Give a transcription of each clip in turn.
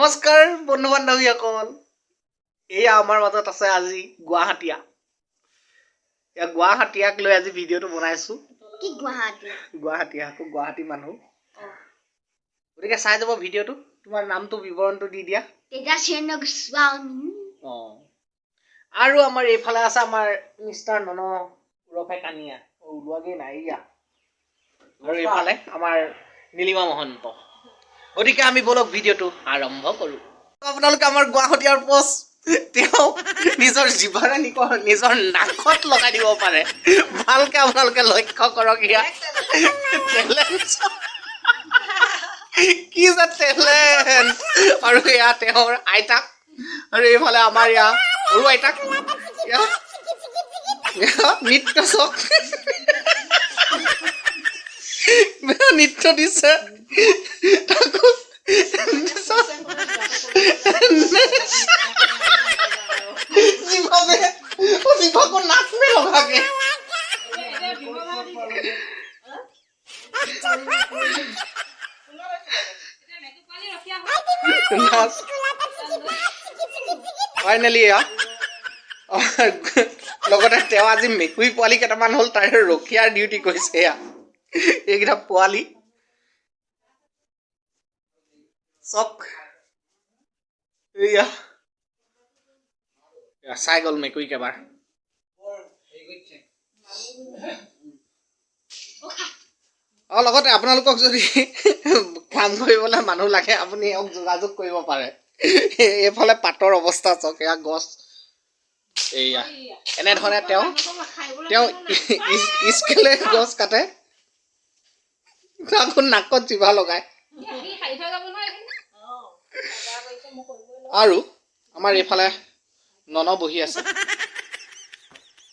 নমস্কাৰ বন্ধু বান্ধৱীসকল এয়া আমাৰ মাজত আছে আজি গুৱাহাটীয়া এয়া গুৱাহাটীয়াক লৈ আজি ভিডিঅ'টো বনাইছো কি গুৱাহাটী মানুহ গতিকে চাই যাব ভিডিঅ'টো তোমাৰ নামটো বিৱৰণটো দি দিয়া তেজাসেন গোস্বামী আৰু আমাৰ এইফালে আছে আমাৰ মিষ্টাৰ নন ৰফে কানিয়া ওলোৱাগে নাই ইয়া আৰু এইফালে আমাৰ নীলিমা মহন্ত গতিকে আমি বলক ভিডিঅ'টো আৰম্ভ কৰো আপোনালোকে আমাৰ গুৱাহাটীয়াৰ পোষ্ট তেওঁ নিজৰ জিভাৰে নিজৰ নাকত লগাই দিব পাৰে ভালকে আপোনালোকে লক্ষ্য কৰক ইয়া কি যে টেলেণ্ট আৰু ইয়া তেওঁৰ আইতাক আৰু এইফালে আমাৰ ইয়া সৰু আইতাক নৃত্য চক নৃত্য দিছে তাকো জিভাকো নাক में लगा के ফাইনেলি লগতে তেওঁ আজি মেকুৰী পোৱালি কেইটামান হ'ল তাৰে ৰখিয়াৰ ডিউটি কৰিছে এইকেইটা পোৱালি চক এয়া চাই গ'ল মেকুৰী কেবাৰ লগতে আপোনালোকক যদি কাম কৰিবলৈ মানুহ লাগে আপুনি এওঁক যোগাযোগ কৰিব পাৰে এইফালে পাতৰ অৱস্থা চাওক এয়া গছ এয়া এনেধৰণে তেওঁ স্কেলে গছ কাটে তাকো নাকত জিভা লগায় আৰু আমাৰ এইফালে নন বহি আছে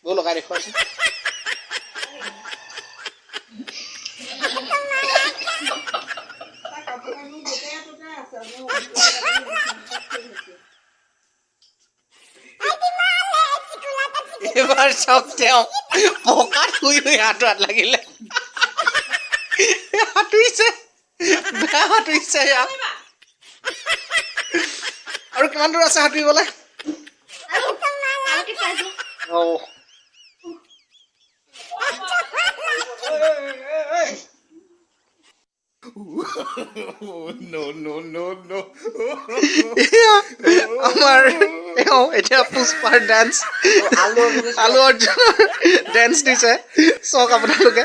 বৌ লগাই দেখুৱাইছে এবাৰ চব তেওঁ পকাত শুই শুই হাতত লাগিলে হাতুৰিছে বেয়া হাতুৰিছে আৰু কিমান দূৰ আছে সাঁতুৰিবলৈ আমাৰ এতিয়া পুষ্পাৰ ডান্স আলু অৰ্জুনৰ ডান্স দিছে চাওক আপোনালোকে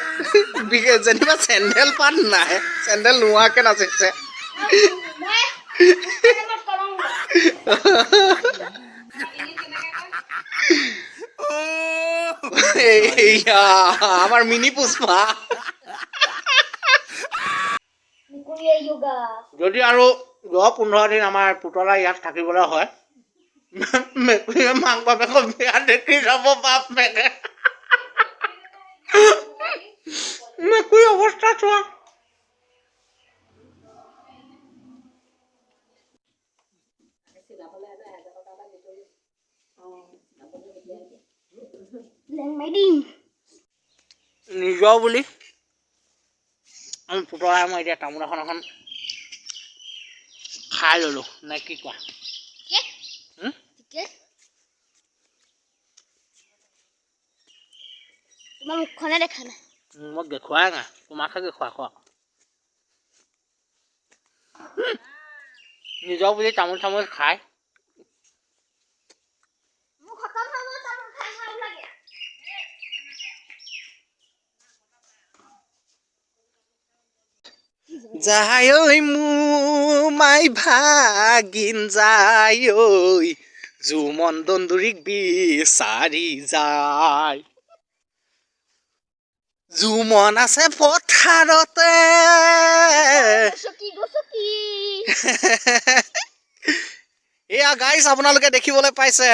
যেনিবা চেণ্ডেল পাত নাই চেণ্ডেল নোহোৱাকে নাচিছে আমাৰ মিনি পুষ্পা যদি আৰু 10-15 দিন আমাৰ পুতলা ইয়াত থাকিবলৈ হয় মেকুৰীয়ে মাক বাপেকক বেয়া দেখি যাব বাপ মেকে মেকুৰী অৱস্থা চোৱা নিজৰ বুলি পুতলাই মই এতিয়া তামোল এখন খাই ললো নে কি কোৱা তোমাৰ মুখখনে দেখা নাই মোক দেখুৱাই নাই তোমাকহে দেখুৱা খোৱা নিজৰ বুলি তামোল চামোল খাই যায় ঐ মোৰ মাই ভাগিন যায় ঐ জুমন দন্দুৰিক বিচাৰি যায় জুমন আছে পথাৰতে এয়া গাইছ আপোনালোকে দেখিবলৈ পাইছে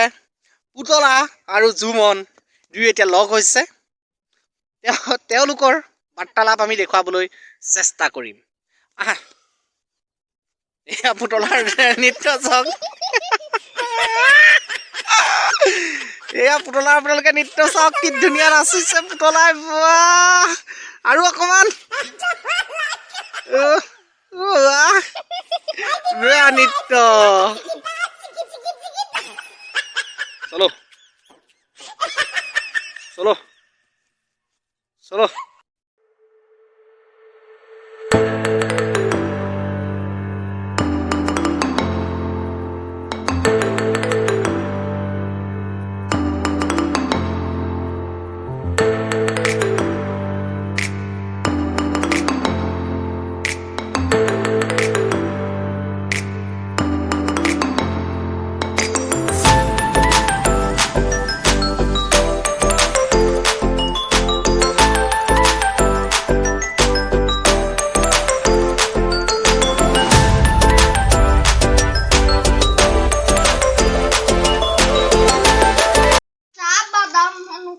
পুতলা আৰু জুমন দুই এতিয়া লগ হৈছে তেওঁলোকৰ বাৰ্তালাপ আমি দেখুৱাবলৈ চেষ্টা কৰিম আহা এয়া পুতলাৰ নৃত্য চাওক এয়া পুতলাৰ আপোনালোকে নৃত্য চাওক কি ধুনীয়া নাচিছে পুতলাই আৰু অকমান বেয়া নৃত্য চলো চলো চলো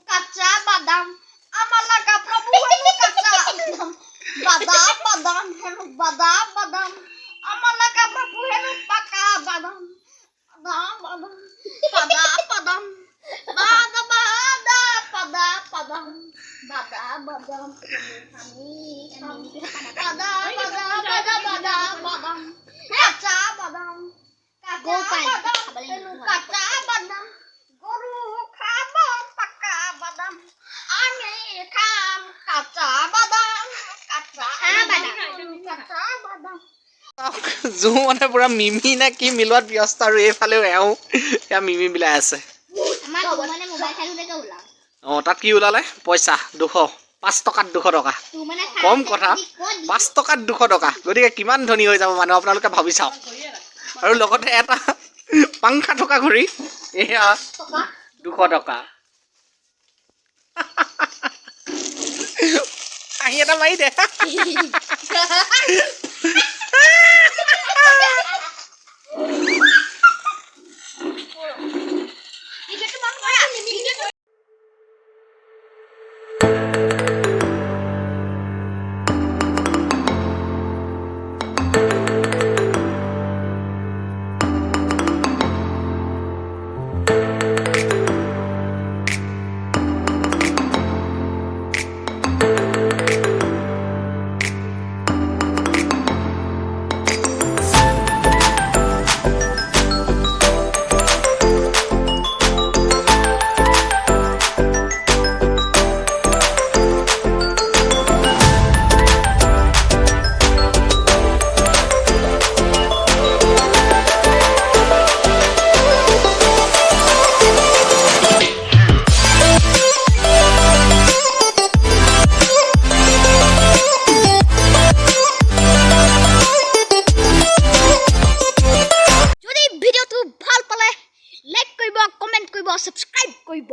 Kaca badam, amala kapra buhanu kaca badam, badam, henu badam, badam, amala kapra buhanu paka badam, badam, badam, pada, padam, bada, bada, pada, padam, bada, badam, pada, bada, bada, bada, badam, kaca badam, kaca badam, henu kaca badam. Guru khabon pakka badam ame kham kacha badam kacha badam জু মানে পুৰা মিমি নে কি মিলোৱাত ব্যস্ত আৰু এইফালেও এওঁ এয়া মিমি বিলাই আছে আমাৰ মানে মোবাইল চালুতে ওলা তাত কি ওলালে পইচা 200 5 টকাত 200 টকা কম কথা 5 টকাত 200 টকা গতিকে কিমান ধনী হৈ যাব মানুহ আপোনালোকে ভাবি চাওক আৰু লগতে এটা পাংখা থকা ঘড়ী এয়া 200 টকা আহি এটা মাৰি দে subscribe কৰিব